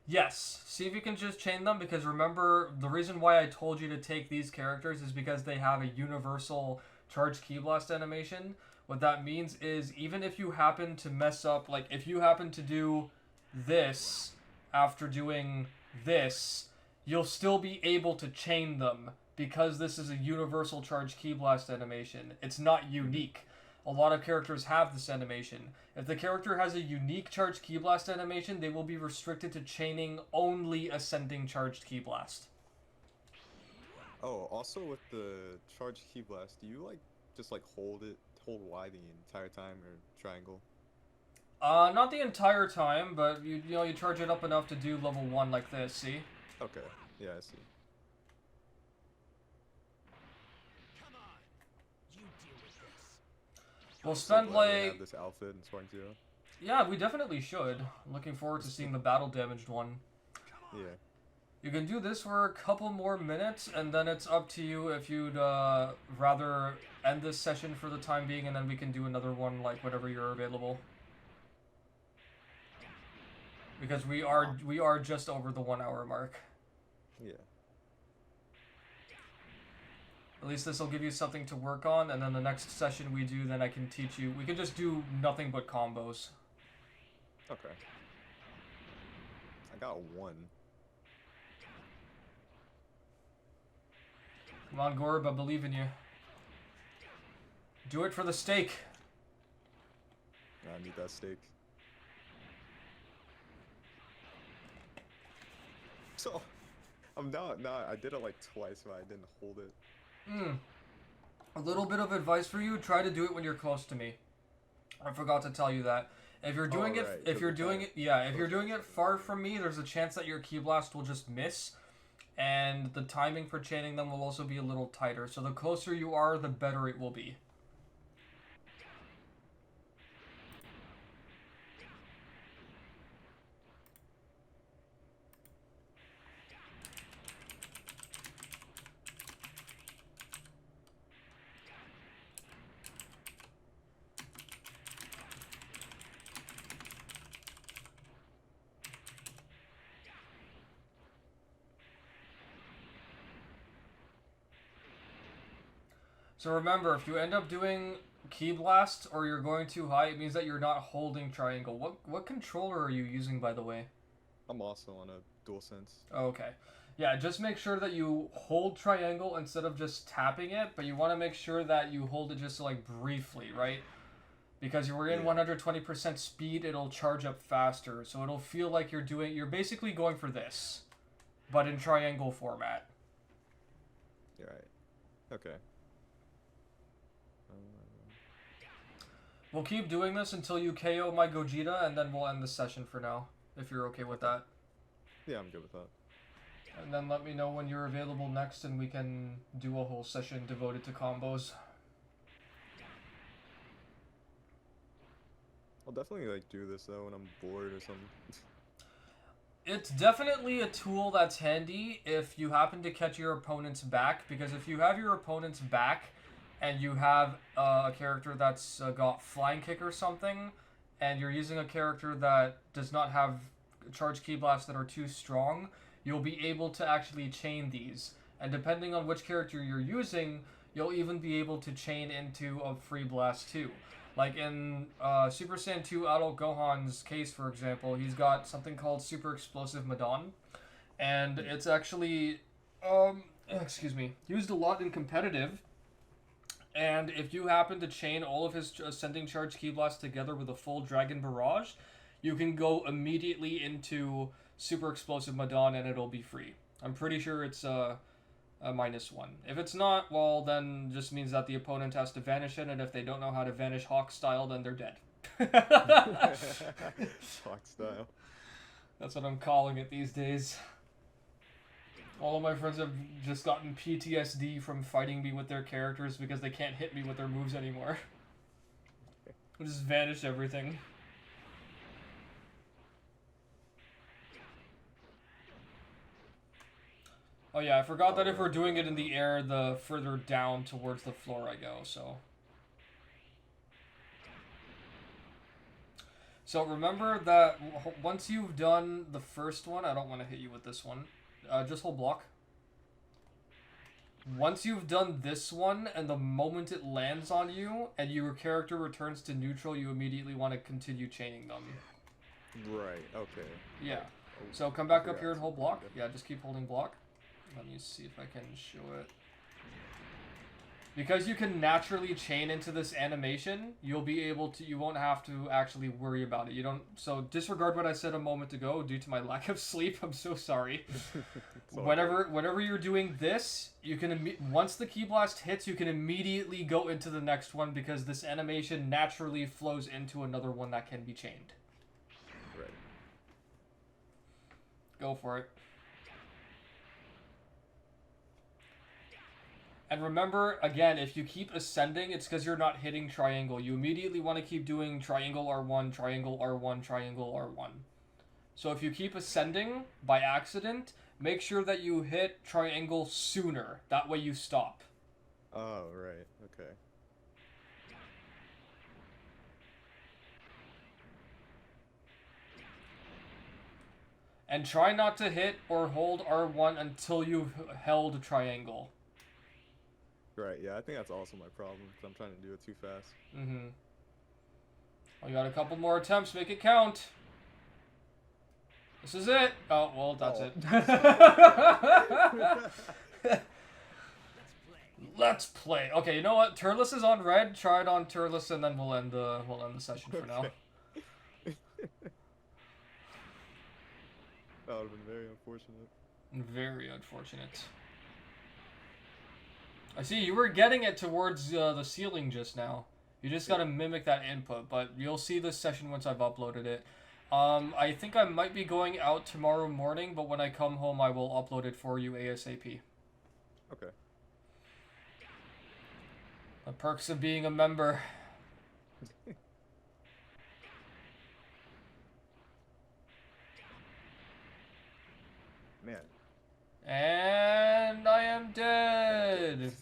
Yes. See if you can just chain them, because remember, the reason why I told you to take these characters is because they have a universal charge ki blast animation. What that means is, even if you happen to mess up, like if you happen to do this after doing this, you'll still be able to chain them, because this is a universal charge ki blast animation. It's not unique. A lot of characters have this animation. If the character has a unique charged ki blast animation, they will be restricted to chaining only ascending charged ki blast. Oh, also with the charge ki blast, do you like just like hold Y the entire time, or triangle? Not the entire time, but you charge it up enough to do level 1 like this, see? Okay, yeah, I see. Come on. You deal with this. We'll So spend glad we like... have this outfit in Spark Zero. Yeah, we definitely should. I'm looking forward to seeing the battle damaged one. Yeah. You can do this for a couple more minutes, and then it's up to you if you'd rather end this session for the time being, and then we can do another one, like, whenever you're available. Because we are just over the 1 hour mark. Yeah. At least this will give you something to work on, and then the next session we do, then I can teach you. We can just do nothing but combos. Okay. I got one. Come on, Gorb, I believe in you. Do it for the steak. I need that steak. So, I'm not. I did it like twice, but I didn't hold it. A little bit of advice for you: try to do it when you're close to me. I forgot to tell you that. If you're doing right, if you're doing it, if you're doing it far from me, there's a chance that your Ki Blast will just miss, and the timing for chaining them will also be a little tighter. So the closer you are, the better it will be. So remember, if you end up doing Ki Blast or you're going too high, it means that you're not holding triangle. What controller are you using, by the way? I'm also on a DualSense. Oh, okay. Yeah, just make sure that you hold triangle instead of just tapping it, but you want to make sure that you hold it just like briefly, right? Because you're in 120% speed, it'll charge up faster, so it'll feel like you're basically going for this, but in triangle format. You're right. Okay. We'll keep doing this until you KO my Gogeta, and then we'll end the session for now, if you're okay with that. Yeah, I'm good with that. And then let me know when you're available next, and we can do a whole session devoted to combos. I'll definitely like do this though when I'm bored or something. It's definitely a tool that's handy if you happen to catch your opponent's back, because if you have your opponent's back and you have a character that's got Flying Kick or something, and you're using a character that does not have charge Ki Blasts that are too strong, you'll be able to actually chain these. And depending on which character you're using, you'll even be able to chain into a free blast too. Like in Super Saiyan 2 Adult Gohan's case, for example, he's got something called Super Explosive Madon. And it's actually, used a lot in competitive. And if you happen to chain all of his Ascending Charge Ki Blasts together with a full Dragon Barrage, you can go immediately into Super Explosive Madon and it'll be free. I'm pretty sure it's a -1. If it's not, well, then just means that the opponent has to vanish it, and if they don't know how to vanish Hawk style, then they're dead. Hawk style. That's what I'm calling it these days. All of my friends have just gotten PTSD from fighting me with their characters because they can't hit me with their moves anymore. I just vanish everything. Oh yeah, I forgot that if we're doing it in the air, the further down towards the floor I go, so... So remember that once you've done the first one, I don't want to hit you with this one, just hold block. Once you've done this one, and the moment it lands on you, and your character returns to neutral, you immediately want to continue chaining them. Right, okay. Yeah. So come back up here and hold block. Yeah, just keep holding block. Let me see if I can show it. Because you can naturally chain into this animation, you'll be able to, you won't have to actually worry about it. You don't, so disregard what I said a moment ago due to my lack of sleep. I'm so sorry. Whenever you're doing this, you can, once the Ki Blast hits, you can immediately go into the next one because this animation naturally flows into another one that can be chained. Right. Go for it. And remember, again, if you keep ascending, it's because you're not hitting triangle. You immediately want to keep doing triangle R1, triangle R1, triangle R1. So if you keep ascending by accident, make sure that you hit triangle sooner. That way you stop. Oh, right. Okay. And try not to hit or hold R1 until you've held triangle. Right, yeah, I think that's also my problem, because I'm trying to do it too fast. Mm-hmm. I got a couple more attempts, make it count. This is it. Oh, well, that's it. Let's play. Okay, you know what? Turles is on red. Try it on Turles, and then we'll end the session for now. That would have been very unfortunate. Very unfortunate. I see you were getting it towards the ceiling just now. You just gotta mimic that input, but you'll see this session once I've uploaded it. I think I might be going out tomorrow morning, but when I come home, I will upload it for you ASAP. Okay. The perks of being a member. Man. And I am dead.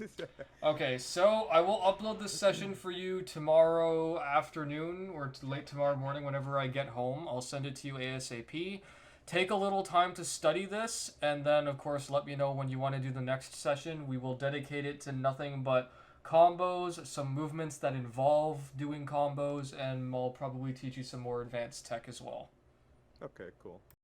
Okay, so I will upload this session for you tomorrow afternoon or late tomorrow morning whenever I get home. I'll send it to you ASAP. Take a little time to study this, and then, of course, let me know when you want to do the next session. We will dedicate it to nothing but combos, some movements that involve doing combos, and I'll probably teach you some more advanced tech as well. Okay, cool.